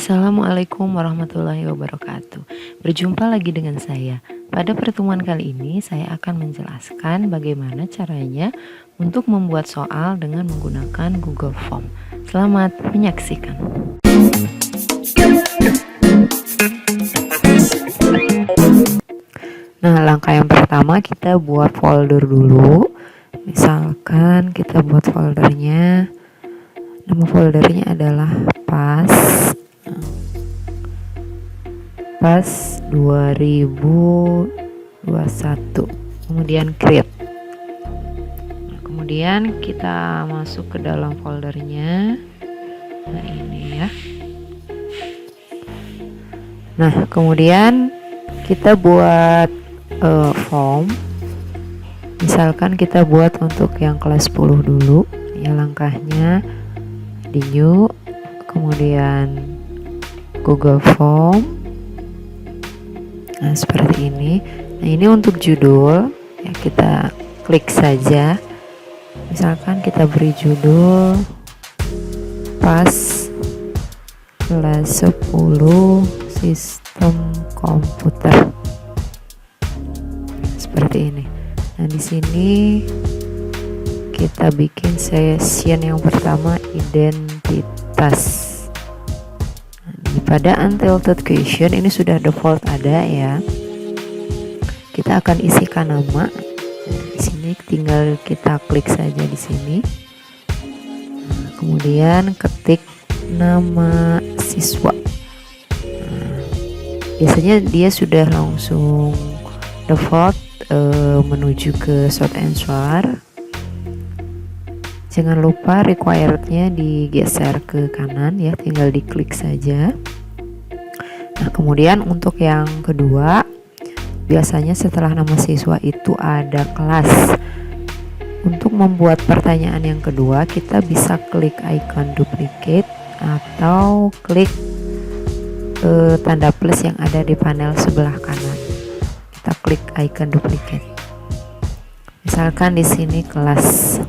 Assalamualaikum warahmatullahi wabarakatuh. Berjumpa lagi dengan saya. Pada pertemuan kali ini saya akan menjelaskan bagaimana caranya untuk membuat soal dengan menggunakan Google Form. Selamat menyaksikan. Nah, langkah yang pertama kita buat folder dulu. Misalkan kita buat foldernya, nama foldernya adalah PAS 2021, kemudian create. Kemudian kita masuk ke dalam foldernya. Nah, ini ya. Nah, kemudian kita buat form. Misalkan kita buat untuk yang kelas 10 dulu. Ya, langkahnya di new, kemudian Google Form. Nah, seperti ini. Nah, ini untuk judul ya, kita klik saja. Misalkan kita beri judul PAS kelas 10 sistem komputer. Seperti ini. Nah, di sini kita bikin session yang pertama, identitas. Pada untitled question ini sudah default ada ya. Kita akan isikan nama. Di sini tinggal kita klik saja di sini. Kemudian ketik nama siswa. Biasanya dia sudah langsung default menuju ke short answer. Jangan lupa requirednya digeser ke kanan ya, tinggal diklik saja. Nah, kemudian untuk yang kedua, biasanya setelah nama siswa itu ada kelas. Untuk membuat pertanyaan yang kedua, kita bisa klik icon duplicate atau klik tanda plus yang ada di panel sebelah kanan. Kita klik icon duplicate. Misalkan di sini kelas.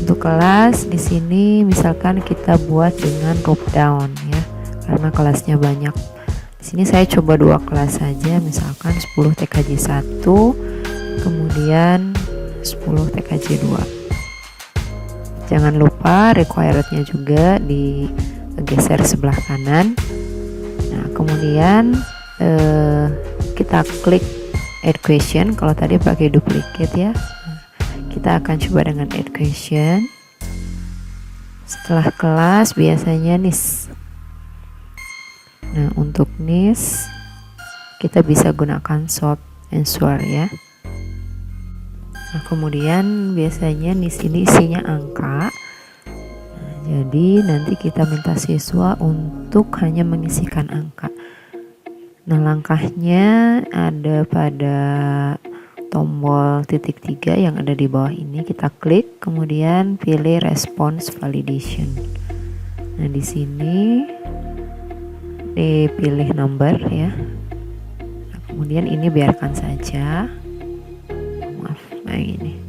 Untuk kelas di sini misalkan kita buat dengan drop down ya, karena kelasnya banyak. Di sini saya coba 2 kelas saja, misalkan 10 TKJ 1, kemudian 10 TKJ 2. Jangan lupa requirednya juga digeser sebelah kanan. Nah, kemudian kita klik add question. Kalau tadi pakai duplicate ya, kita akan coba dengan add question. Setelah kelas biasanya NIS. Nah, untuk NIS kita bisa gunakan short answer ya. Nah, kemudian biasanya NIS ini isinya angka. Nah, jadi nanti kita minta siswa untuk hanya mengisikan angka. Nah, langkahnya ada pada tombol titik 3 yang ada di bawah ini. Kita klik, kemudian pilih response validation. Nah, di sini dipilih number ya. Nah, kemudian ini biarkan saja. Maaf, nah ini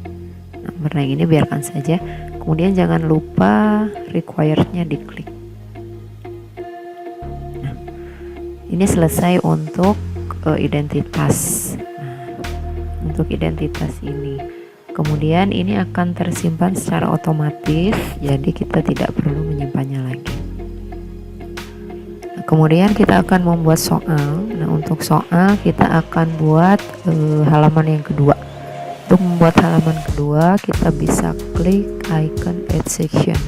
number, nah ini biarkan saja. Kemudian jangan lupa requirednya diklik. Nah, ini selesai untuk identitas. Untuk identitas ini, kemudian ini akan tersimpan secara otomatis, jadi kita tidak perlu menyimpannya lagi. Nah, kemudian kita akan membuat soal. Nah, untuk soal kita akan buat halaman yang kedua. Untuk membuat halaman kedua kita bisa klik icon add section.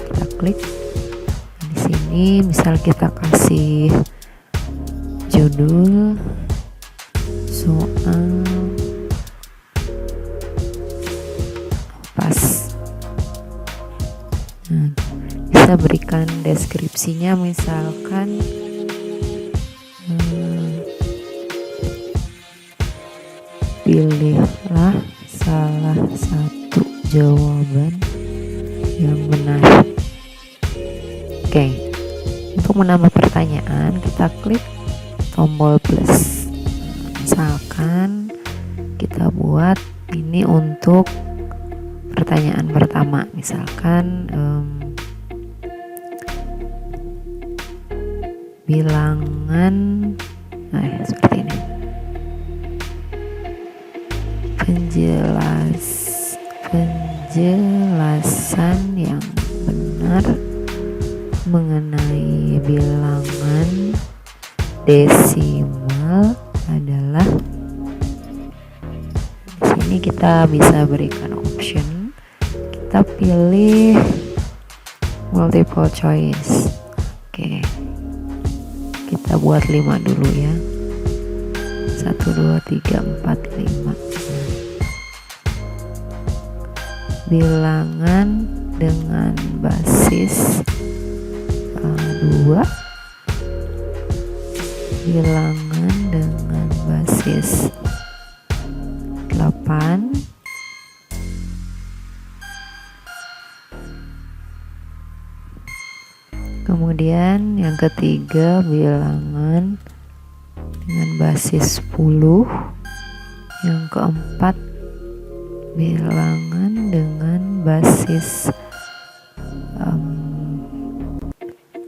Kita klik. Nah, di sini misal kita kasih judul soal PAS. Nah, bisa berikan deskripsinya, misalkan pilihlah salah satu jawaban yang benar. Oke. Untuk menambah pertanyaan kita klik tombol plus. Misalkan kita buat ini untuk pertanyaan pertama, misalkan bilangan, seperti ini, penjelasan yang benar mengenai bilangan desimal adalah. Di sini kita bisa berikan option, kita pilih multiple choice. Oke, kita buat 5 dulu ya, 1 2 3 4 5. Bilangan dengan basis 2, bilangan dengan basis 8, kemudian yang ketiga bilangan dengan basis 10, yang keempat bilangan dengan basis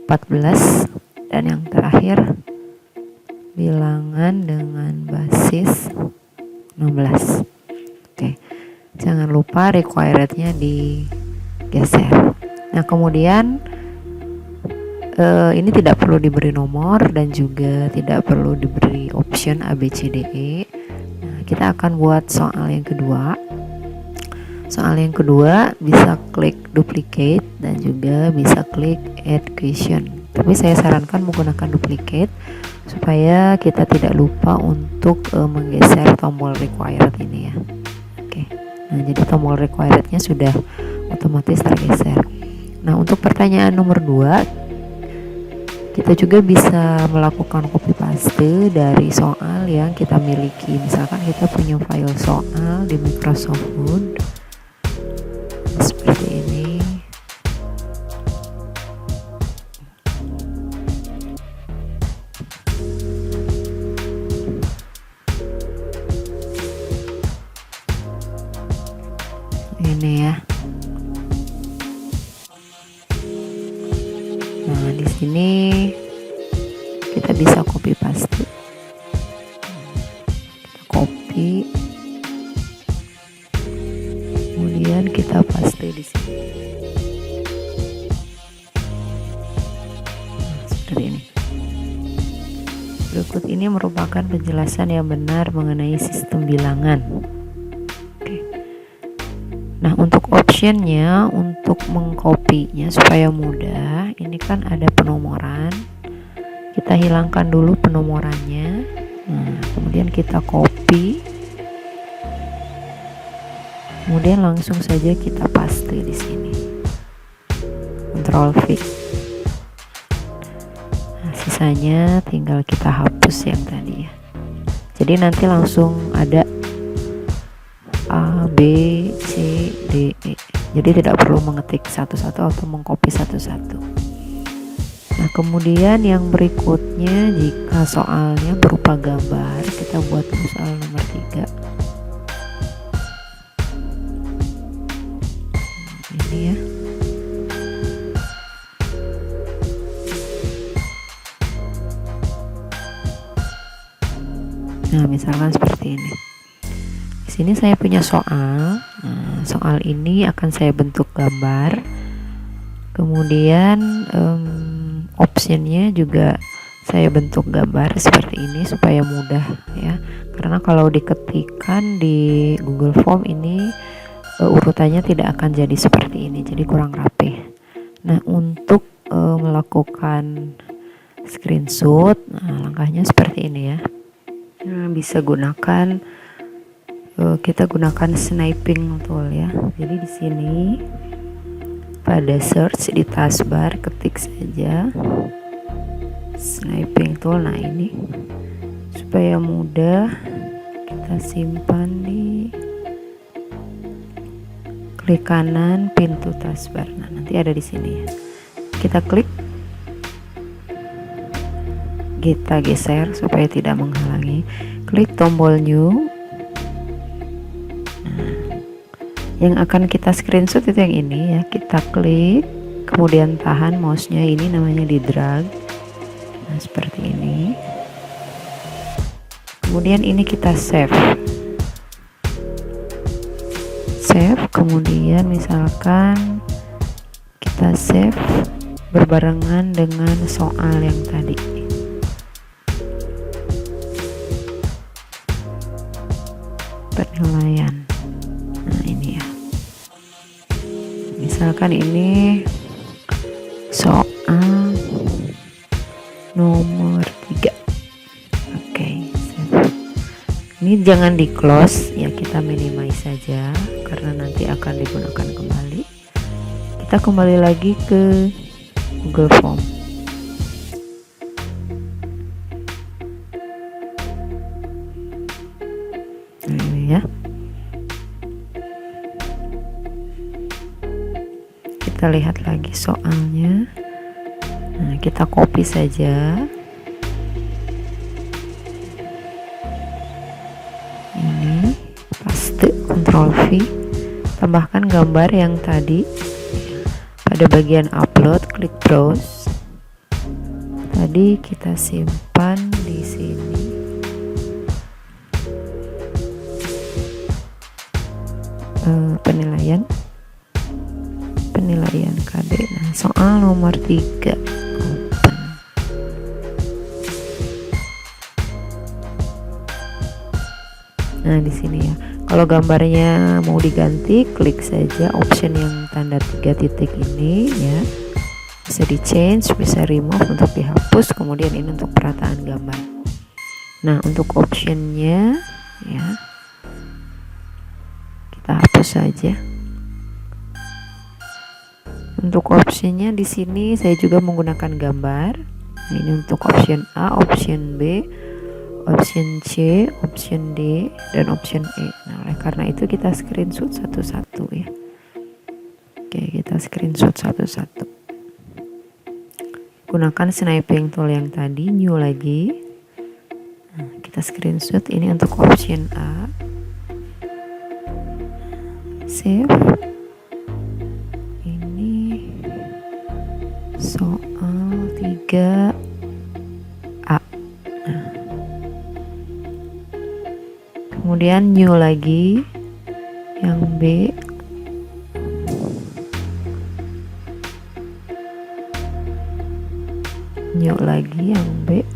14, dan yang terakhir bilangan dengan basis 16. Oke, jangan lupa requirednya digeser. Nah kemudian ini tidak perlu diberi nomor dan juga tidak perlu diberi option A, B, C, D, E. Nah, kita akan buat soal yang kedua. Soal yang kedua bisa klik duplicate dan juga bisa klik add question. Tapi saya sarankan menggunakan duplicate supaya kita tidak lupa untuk menggeser tombol required ini ya. Oke. Nah, jadi tombol requirednya sudah otomatis tergeser. Nah, untuk pertanyaan nomor 2 kita juga bisa melakukan copy paste dari soal yang kita miliki. Misalkan kita punya file soal di Microsoft Word seperti ini. Ini ya. Nah, di sini kita bisa copy paste. Kita copy, kemudian kita paste di sini. Nah, seperti ini. Berikut ini merupakan penjelasan yang benar mengenai sistem bilangan. Nah, untuk optionnya, untuk mengkopinya supaya mudah, ini kan ada penomoran. Kita hilangkan dulu penomorannya. Nah, kemudian kita copy. Kemudian langsung saja kita paste di sini. Ctrl V. Nah, sisanya tinggal kita hapus yang tadi ya. Jadi nanti langsung ada A, B, C, D, E. Jadi tidak perlu mengetik satu-satu atau mengcopy satu-satu. Nah, kemudian yang berikutnya, jika soalnya berupa gambar, kita buat soal nomor 3. Ini ya. Nah, misalkan seperti ini. Ini saya punya soal. Nah, soal ini akan saya bentuk gambar. Kemudian optionnya juga saya bentuk gambar seperti ini supaya mudah ya. Karena kalau diketikkan di Google Form ini urutannya tidak akan jadi seperti ini, jadi kurang rapi. Nah, untuk melakukan screenshot, nah, langkahnya seperti ini ya. Nah, bisa gunakan kita gunakan sniping tool ya. Jadi di sini pada search di taskbar ketik saja sniping tool. Nah, ini supaya mudah kita simpan di klik kanan pintu taskbar. Nah, nanti ada di sini ya. Kita klik, kita geser supaya tidak menghalangi. Klik tombol new. Yang akan kita screenshot itu yang ini ya. Kita klik, kemudian tahan mouse-nya, ini namanya di drag. Nah, seperti ini. Kemudian ini kita save, kemudian misalkan kita save berbarengan dengan soal yang tadi. Penilaian. Nah, ini ya. Misalkan ini soal nomor 3. Oke, ini jangan di close ya, kita minimize saja karena nanti akan digunakan kembali. Kita kembali lagi ke Google Form. Nah, ini ya. Kita lihat lagi soalnya. Nah, kita copy saja. Ini paste, Ctrl V, tambahkan gambar yang tadi. Pada bagian upload, klik browse. Tadi kita simpan di sini. Penilaian KD. Nah, soal nomor 3. Open. Nah, di sini ya. Kalau gambarnya mau diganti, klik saja option yang tanda 3 titik ini ya. Bisa di change, bisa remove untuk dihapus, kemudian ini untuk perataan gambar. Nah, untuk optionnya ya, kita hapus saja. Untuk optionnya di sini saya juga menggunakan gambar. Nah, ini untuk option A, option B, option C, option D, dan option E. Nah, oleh karena itu kita screenshot satu-satu ya. Oke, kita screenshot satu-satu. Gunakan sniping tool yang tadi, new lagi. Nah, kita screenshot ini untuk option A. Save. Soal 3A. Nah, kemudian new lagi yang B. New lagi yang B.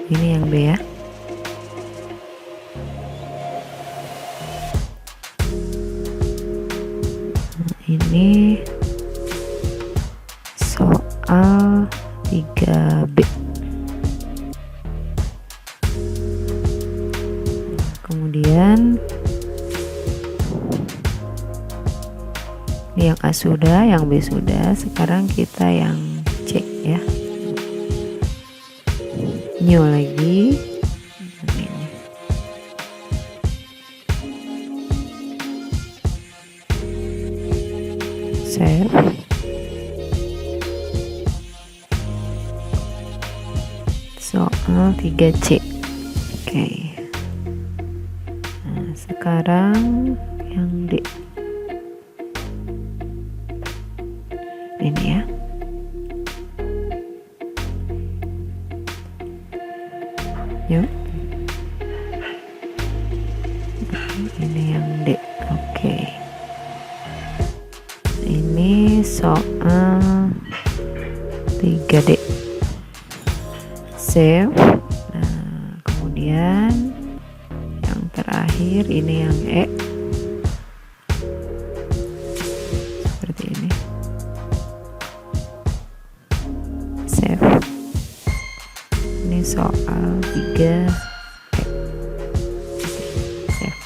Ini yang B ya. Ini soal 3B. Kemudian yang A sudah, yang B sudah. Sekarang kita yang C ya. New lagi. Save. Soal 3C. Oke. Nah, sekarang yang D. Ini ya. Yuk. Ini yang D. Oke. Ini soal 3D. Save. Nah, kemudian yang terakhir ini yang E. Seperti ini. Save. Ini soal 3E. Save.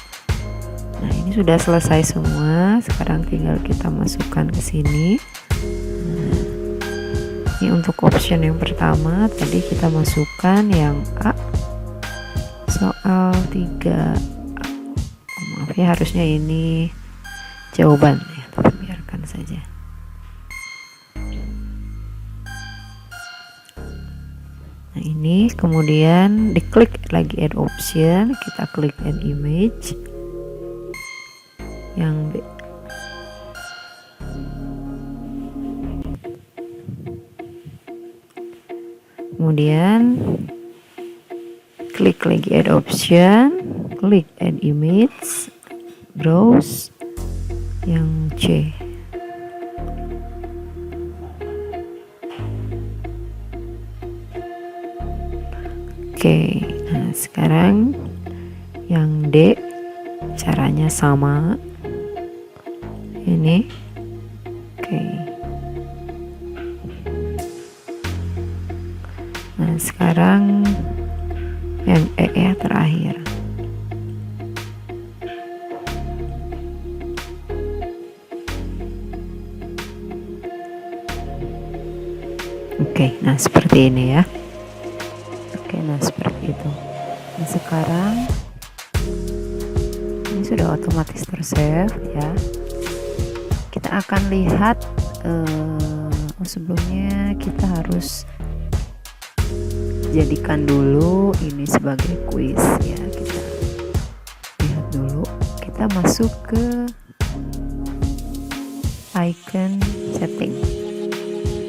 Nah, ini sudah selesai semua. Sekarang tinggal kita masukkan ke sini. Ini untuk option yang pertama, tadi kita masukkan yang A, soal 3A. Maaf ya, harusnya ini jawaban ya, tapi biarkan saja. Nah, ini kemudian diklik lagi add option, kita klik add image. yang B. Kemudian klik lagi add option, klik add image, browse yang C. Oke, nah sekarang yang D caranya sama. Ini oke. Nah sekarang yang E ya terakhir. Oke, nah seperti ini ya. Oke, nah seperti itu. Nah sekarang ini sudah otomatis tersave ya. Kita akan lihat sebelumnya kita harus jadikan dulu ini sebagai quiz ya. Kita lihat dulu, kita masuk ke icon setting,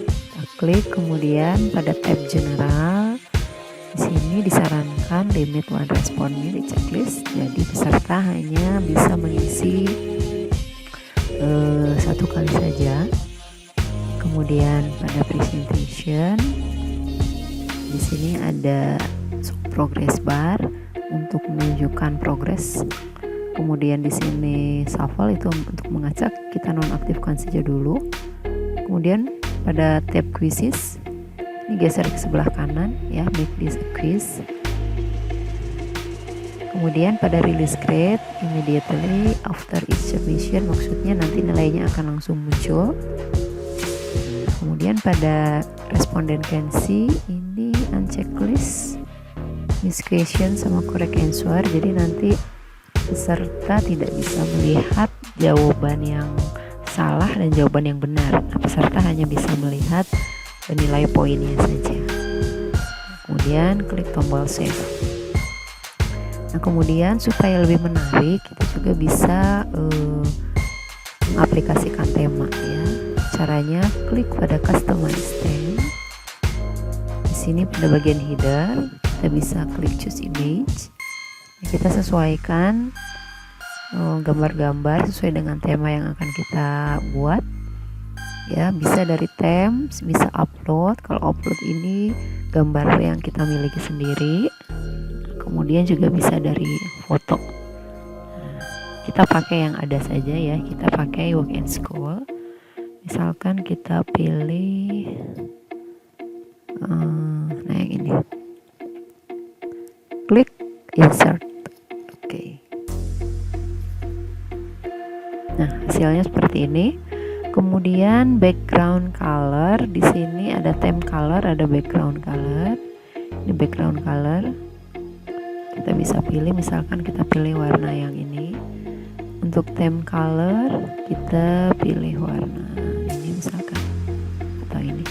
kita klik, kemudian pada tab general di sini disarankan limit one respond di checklist, jadi peserta hanya bisa mengisi satu kali saja. Kemudian pada presentation di sini ada progress bar untuk menunjukkan progres. Kemudian di sini shuffle itu untuk mengacak, kita nonaktifkan saja dulu. Kemudian pada tab quizzes ini geser ke sebelah kanan ya, make this a quiz. Kemudian pada release grade immediately after each submission, maksudnya nanti nilainya akan langsung muncul. Kemudian pada responden can see ini uncheck list, miss question sama correct answer, jadi nanti peserta tidak bisa melihat jawaban yang salah dan jawaban yang benar. Nah, peserta hanya bisa melihat nilai poinnya saja. Kemudian klik tombol save. Nah kemudian supaya lebih menarik, kita juga bisa mengaplikasikan tema ya. Caranya klik pada customize theme. Di sini pada bagian header kita bisa klik choose image. Kita sesuaikan gambar-gambar sesuai dengan tema yang akan kita buat ya. Bisa dari themes, bisa upload. Kalau upload ini gambar yang kita miliki sendiri. Kemudian juga bisa dari foto. Nah, kita pakai yang ada saja ya. Kita pakai work and school. Misalkan kita pilih nah yang ini, klik insert. Oke. Nah hasilnya seperti ini. Kemudian background color, di sini ada theme color, ada background color. Ini background color, kita bisa pilih, misalkan kita pilih warna yang ini. Untuk theme color kita pilih warna ini misalkan, atau ini.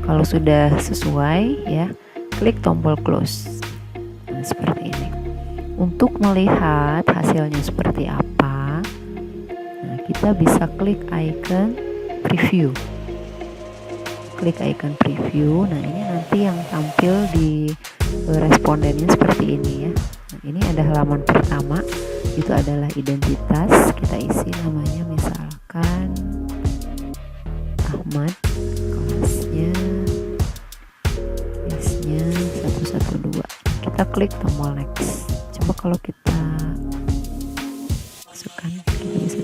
Kalau sudah sesuai ya, klik tombol close. Nah, seperti ini. Untuk melihat hasilnya seperti apa, nah, kita bisa klik icon preview. Klik icon preview. Nah ini nanti yang tampil di respondennya seperti ini ya. Nah, ini ada halaman pertama, itu adalah identitas. Kita isi namanya misalkan Ahmad, kelasnya 112. Kita klik tombol next. Coba kalau kita masukkan, kita bisa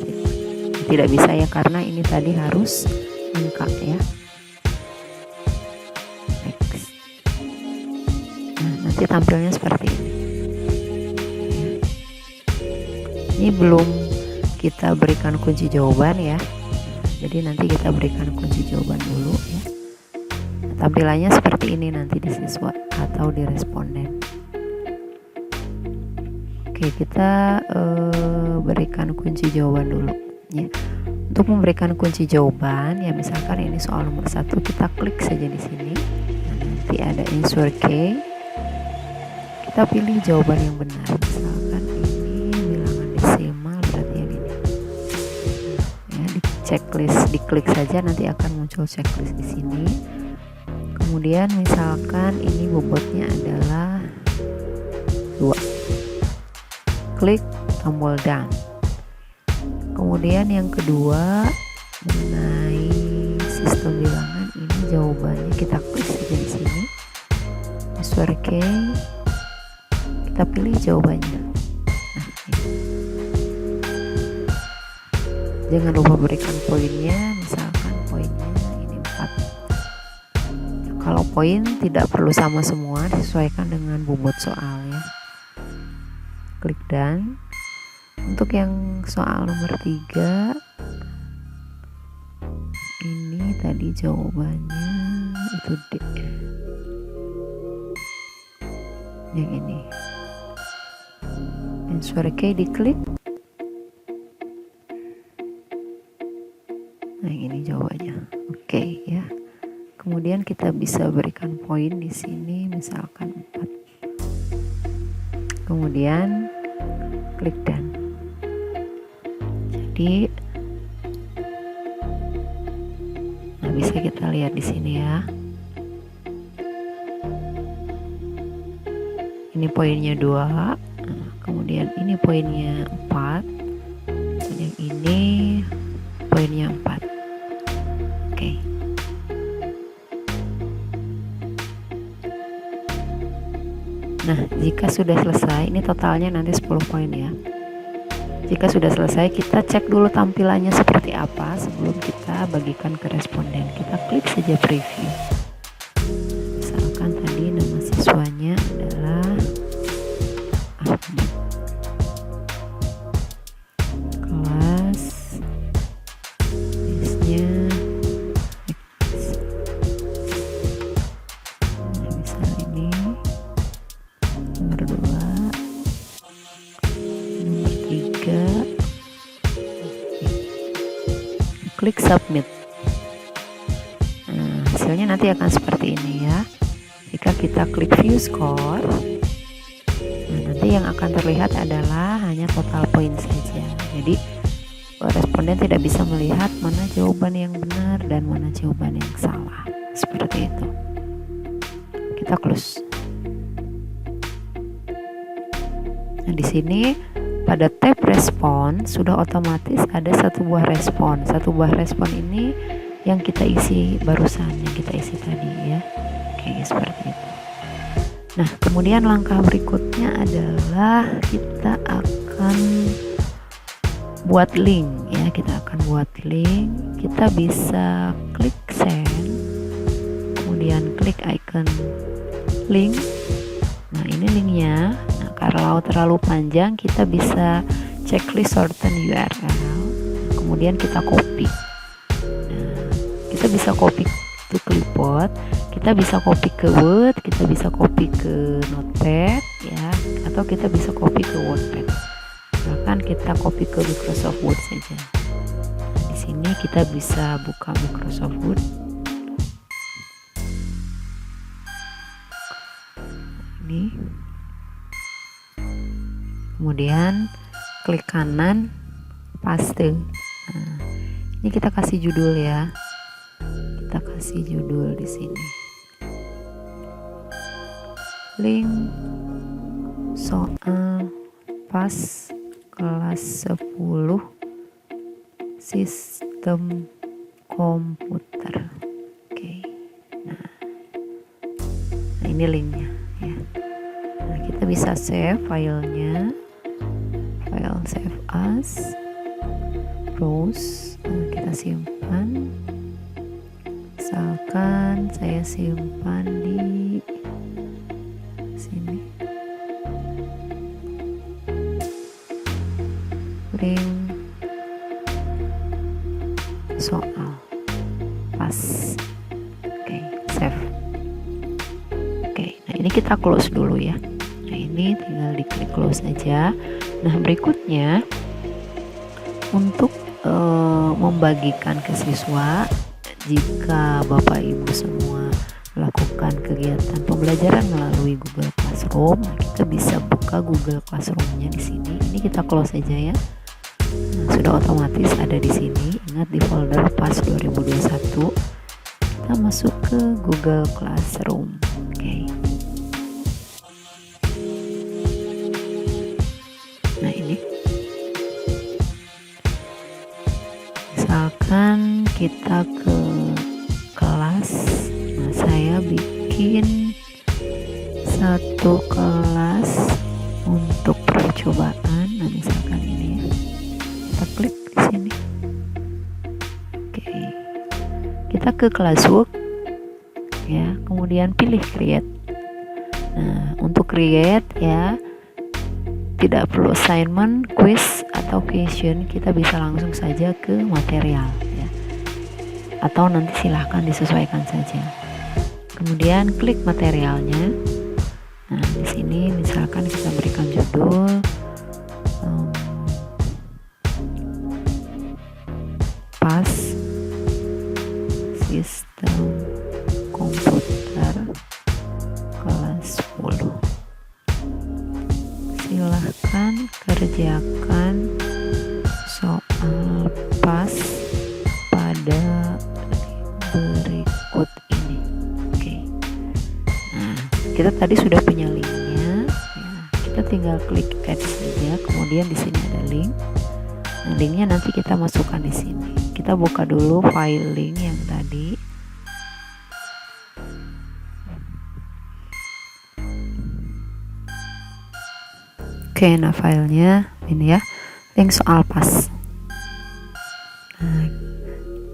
tidak bisa ya, karena ini tadi harus angka ya. Next. Nah nanti tampilnya seperti ini. Ini belum kita berikan kunci jawaban ya, jadi nanti kita berikan kunci jawaban dulu ya. Tampilannya seperti ini nanti di siswa atau di responden. Oke, kita berikan kunci jawaban dulu ya. Untuk memberikan kunci jawaban ya, misalkan ini soal nomor 1, kita klik saja di sini. Nah, nanti ada answer key, kita pilih jawaban yang benar. Misalkan ini bilangan desimal berarti checklist, diklik saja nanti akan muncul checklist di sini. Kemudian misalkan ini bobotnya adalah 2, klik tombol done. Kemudian yang kedua mengenai sistem bilangan, ini jawabannya kita klik saja di sini, password key, kita pilih jawabannya. Nah, ini. Jangan lupa berikan poinnya, misalkan poinnya ini 4. Kalau poin tidak perlu sama semua, disesuaikan dengan bobot soal ya. Klik done. Untuk yang soal nomor 3, ini tadi jawabannya itu D. Yang ini. Answer key diklik. Nah, ini jawabannya. Oke ya. Kemudian kita bisa berikan poin di sini misalkan 4. Kemudian klik done. Jadi nah, bisa kita lihat di sini ya. Ini poinnya 2. Nah, kemudian ini poinnya 4. Dan yang ini poinnya 4. Oke. Nah, jika sudah selesai, ini totalnya nanti 10 poin ya. Jika sudah selesai, kita cek dulu tampilannya seperti apa sebelum kita bagikan ke responden. Kita klik saja preview. Misalkan tadi nama siswanya adalah Ahmad. Kelas bisnya X. Nah, misal ini nomor 2, nomor 3, klik submit. Nah, hasilnya nanti akan seperti ini ya. Jika kita klik view score, nah nanti yang akan terlihat adalah hanya total poin saja. Jadi responden tidak bisa melihat mana jawaban yang benar dan mana jawaban yang salah. Seperti itu. Kita close. Nah, di sini pada tab respon sudah otomatis ada satu buah respon. Satu buah respon ini yang kita isi barusan, yang kita isi tadi ya. Oke, seperti itu. Nah, kemudian langkah berikutnya adalah kita akan buat link ya. Kita akan buat link. Kita bisa klik send, kemudian klik icon link. Nah, ini linknya. Nah, kalau terlalu panjang kita bisa checklist shorten URL. Kemudian kita copy. Nah, kita bisa copy to clipboard, kita bisa copy ke Word, kita bisa copy ke Notepad ya, atau kita bisa copy ke Wordpad. Bahkan kita copy ke Microsoft Word saja. Nah, di sini kita bisa buka Microsoft Word. Ini. Kemudian klik kanan, paste. Nah, ini kita kasih judul ya. Kita kasih judul di sini. Link soal pas kelas 10 sistem komputer. Oke. Nah, ini linknya ya. Nah, kita bisa save filenya. File save as, browse. Nah, kita simpan. Misalkan saya simpan di sini. Link soal pas. Oke, save. Oke, nah ini kita close dulu ya. Nah, ini tinggal diklik close aja. Nah, berikutnya untuk membagikan ke siswa, jika Bapak Ibu semua melakukan kegiatan pembelajaran melalui Google Classroom, kita bisa buka Google Classroom-nya di sini. Ini kita close aja ya. Nah, sudah otomatis ada di sini. Ingat di folder PAS 2021. Kita masuk ke Google Classroom. Oke. Nah, ini. Misalkan kita ke kelas. Nah, saya bikin satu kelas untuk percobaan. Nah, misalkan ini ya. Kita klik di sini. Oke. Kita ke classwork ya, kemudian pilih create. Nah, untuk create ya tidak perlu assignment, quiz atau question, kita bisa langsung saja ke material ya. Atau nanti silahkan disesuaikan saja. Kemudian klik materialnya. Nah, di sini misalkan kita berikan judul PAS Sistem Komputer kelas 10. Silahkan kerjakan soal PAS pada berikut ini. Oke. Nah, kita tadi sudah punya linknya. Ya, kita tinggal klik add saja. Kemudian di sini ada link. Nah, linknya nanti kita masukkan di sini. Kita buka dulu file link yang tadi. Oke, nah filenya ini ya, link soal PAS. Nah,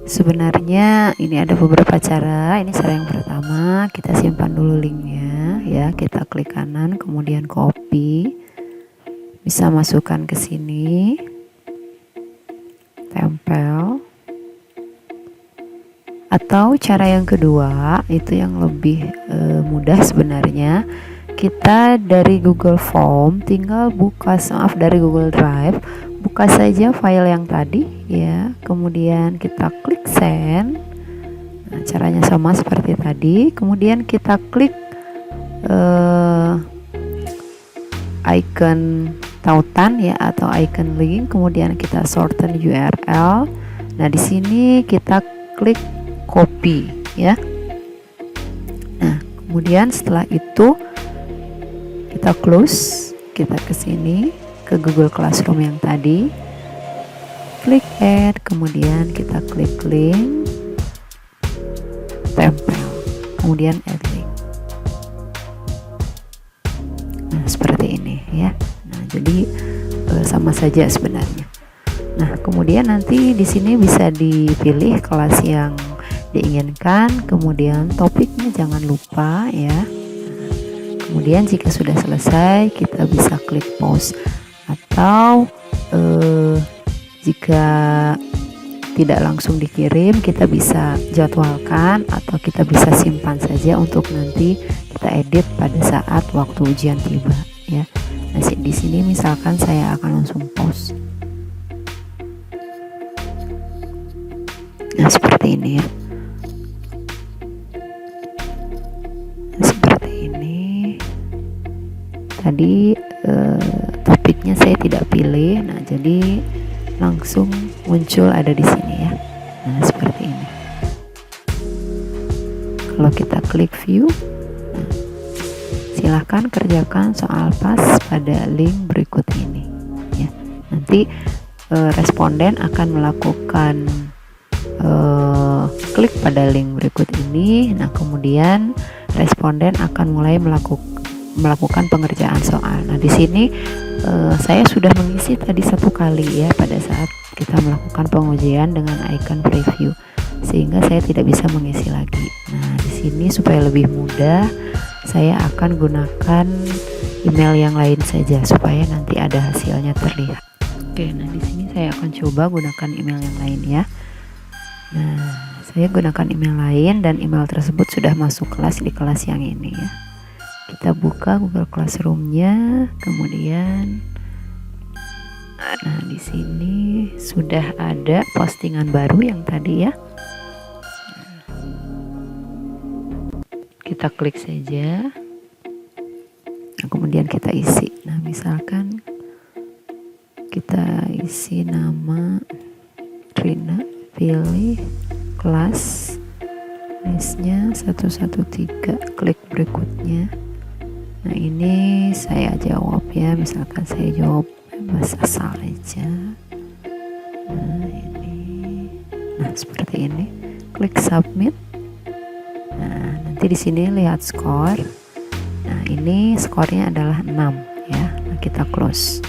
sebenarnya ini ada beberapa cara. Ini cara yang pertama, kita simpan dulu linknya ya. Kita klik kanan, kemudian copy. Bisa masukkan ke sini, tempel. Atau cara yang kedua, itu yang lebih mudah sebenarnya. Kita dari Google Form tinggal buka, dari Google Drive, buka saja file yang tadi ya, kemudian kita klik send. Nah, caranya sama seperti tadi. Kemudian kita klik icon tautan ya, atau icon link, kemudian kita shorten URL. Nah, di sini kita klik copy ya. Nah, kemudian setelah itu kita close, kita ke sini ke Google Classroom yang tadi, klik add, kemudian kita klik link, tempel, kemudian add link. Nah, seperti ini ya. Nah, jadi sama saja sebenarnya. Nah, kemudian nanti di sini bisa dipilih kelas yang diinginkan, kemudian topiknya jangan lupa ya. Kemudian jika sudah selesai, kita bisa klik pause, atau jika tidak langsung dikirim, kita bisa jadwalkan atau kita bisa simpan saja untuk nanti kita edit pada saat waktu ujian tiba ya. Nah, di sini misalkan saya akan langsung pause. Nah, seperti ini ya. Tadi topiknya saya tidak pilih, nah jadi langsung muncul ada di sini ya. Nah, seperti ini. Kalau kita klik view, nah, silahkan kerjakan soal PAS pada link berikut ini ya. Nanti responden akan melakukan klik pada link berikut ini. Nah, kemudian responden akan mulai melakukan pengerjaan soal. Nah, di sini saya sudah mengisi tadi 1 kali ya, pada saat kita melakukan pengujian dengan icon preview, sehingga saya tidak bisa mengisi lagi. Nah, di sini supaya lebih mudah, saya akan gunakan email yang lain saja supaya nanti ada hasilnya terlihat. Oke, nah di sini saya akan coba gunakan email yang lain ya. Nah, saya gunakan email lain dan email tersebut sudah masuk kelas di kelas yang ini ya. Kita buka Google Classroom-nya, kemudian nah di sini sudah ada postingan baru yang tadi ya. Kita klik saja. Nah, kemudian kita isi. Nah, misalkan kita isi nama Rina, pilih kelas, listnya 113, klik berikutnya. Nah ini saya jawab ya, misalkan saya jawab bebas asal aja. Nah seperti ini, klik submit. Nah nanti di sini lihat skor. Nah ini skornya adalah 6 ya. Nah, kita close.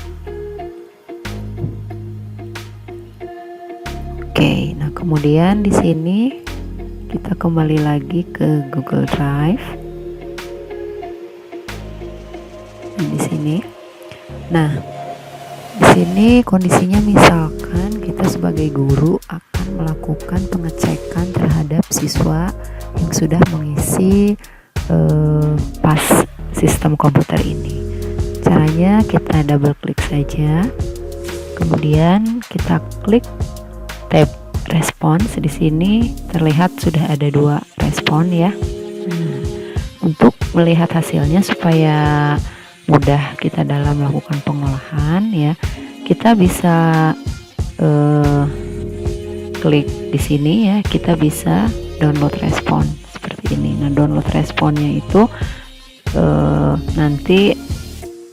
Oke, nah kemudian di sini kita kembali lagi ke Google Drive. Nah, di sini. Nah, di sini kondisinya misalkan kita sebagai guru akan melakukan pengecekan terhadap siswa yang sudah mengisi pas sistem komputer ini. Caranya kita double klik saja, kemudian kita klik tab respons. Di sini terlihat sudah ada 2 respon ya. Nah, untuk melihat hasilnya supaya mudah kita dalam melakukan pengolahan ya, kita bisa klik di sini ya, kita bisa download respon seperti ini. Nah download responnya itu nanti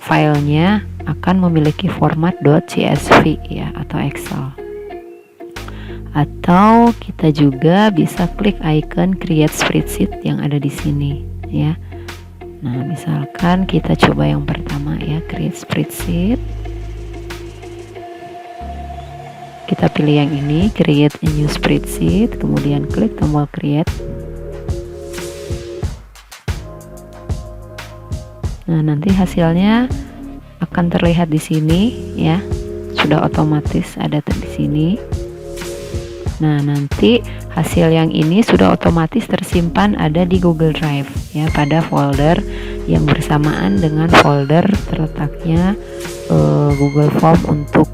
filenya akan memiliki format .csv ya atau Excel. Atau kita juga bisa klik icon create spreadsheet yang ada di sini ya. Nah misalkan kita coba yang pertama ya, create spreadsheet. Kita pilih yang ini, create a new spreadsheet, kemudian klik tombol create. Nah nanti hasilnya akan terlihat di sini ya, sudah otomatis ada di sini. Nah nanti hasil yang ini sudah otomatis tersimpan ada di Google Drive ya, pada folder yang bersamaan dengan folder terletaknya Google Form untuk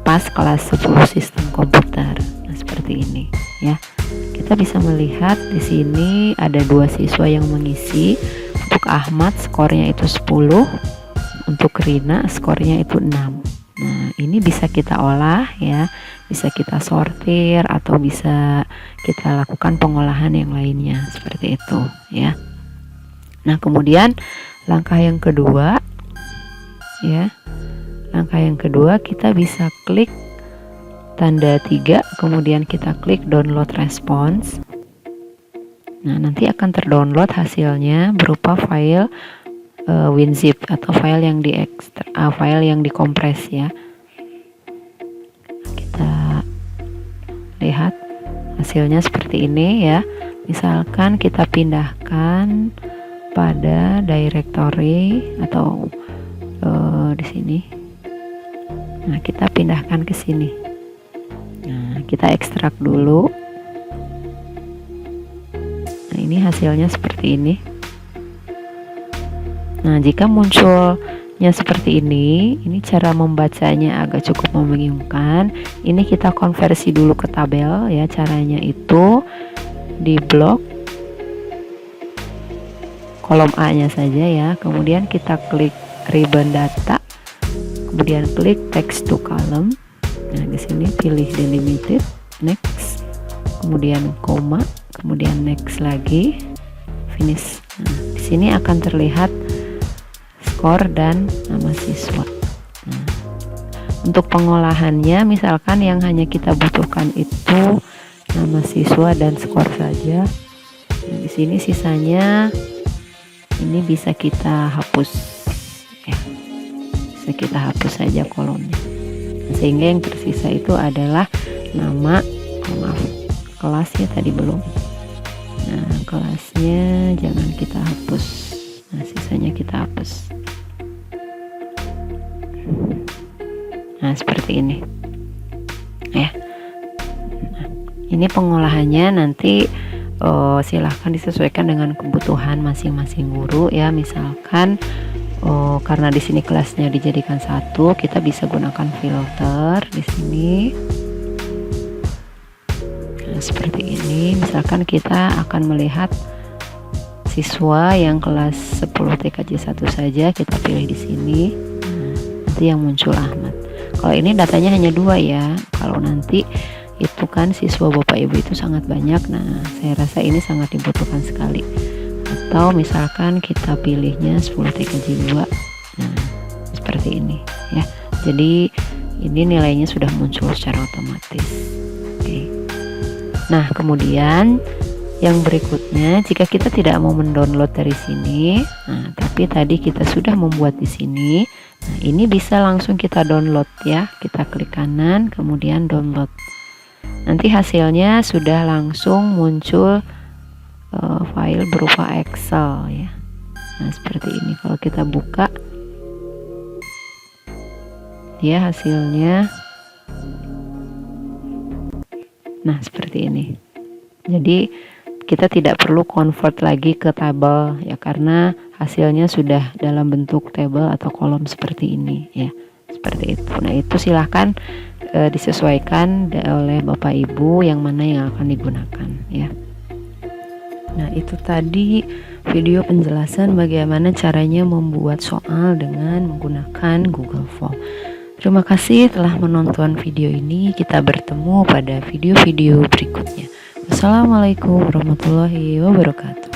pas kelas 10 sistem komputer. Nah seperti ini ya. Kita bisa melihat di sini ada 2 siswa yang mengisi. Untuk Ahmad skornya itu 10, untuk Rina skornya itu 6. Nah ini bisa kita olah ya, bisa kita sortir atau bisa kita lakukan pengolahan yang lainnya seperti itu ya. Nah kemudian langkah yang kedua ya, langkah yang kedua kita bisa klik tanda 3, kemudian kita klik download response. Nah nanti akan terdownload hasilnya berupa file WinZip atau file yang file yang dikompres ya. Kita lihat hasilnya seperti ini ya. Misalkan kita pindahkan pada directory atau di sini. Nah kita pindahkan ke sini. Nah kita ekstrak dulu. Nah ini hasilnya seperti ini. Nah jika munculnya seperti ini cara membacanya agak cukup membingungkan. Ini kita konversi dulu ke tabel ya. Caranya itu di blok kolom A nya saja ya, kemudian kita klik ribbon data, kemudian klik text to column. Nah di sini pilih delimited, next, kemudian koma, kemudian next lagi, finish. Nah di sini akan terlihat skor dan nama siswa. Nah, untuk pengolahannya misalkan yang hanya kita butuhkan itu nama siswa dan skor saja. Nah, di sini sisanya ini bisa kita hapus ya, bisa kita hapus saja kolomnya. Nah, sehingga yang tersisa itu adalah nama, maaf kelas ya, tadi belum. Nah kelasnya jangan kita hapus. Nah sisanya kita hapus. Nah seperti ini ya. Nah, ini pengolahannya nanti silahkan disesuaikan dengan kebutuhan masing-masing guru ya. Misalkan karena di sini kelasnya dijadikan 1, kita bisa gunakan filter di sini. Nah, seperti ini. Misalkan kita akan melihat siswa yang kelas 10 TKJ 1 saja, kita pilih di sini. Nah, nanti yang muncul Ahmad. Kalau ini datanya hanya 2 ya. Kalau nanti itu kan siswa Bapak Ibu itu sangat banyak, nah saya rasa ini sangat dibutuhkan sekali. Atau misalkan kita pilihnya 10 TKJ 2, nah seperti ini ya. Jadi ini nilainya sudah muncul secara otomatis. Oke. Nah kemudian yang berikutnya, jika kita tidak mau mendownload dari sini, nah tapi tadi kita sudah membuat di sini, nah ini bisa langsung kita download ya. Kita klik kanan, kemudian download. Nanti hasilnya sudah langsung muncul file berupa Excel ya. Nah seperti ini. Kalau kita buka, dia hasilnya, nah seperti ini. Jadi kita tidak perlu convert lagi ke tabel ya, karena hasilnya sudah dalam bentuk tabel atau kolom seperti ini ya, seperti itu. Nah itu silahkan disesuaikan oleh Bapak Ibu yang mana yang akan digunakan ya. Nah itu tadi video penjelasan bagaimana caranya membuat soal dengan menggunakan Google Form. Terima kasih telah menonton video ini. Kita bertemu pada video-video berikutnya. Wassalamualaikum warahmatullahi wabarakatuh.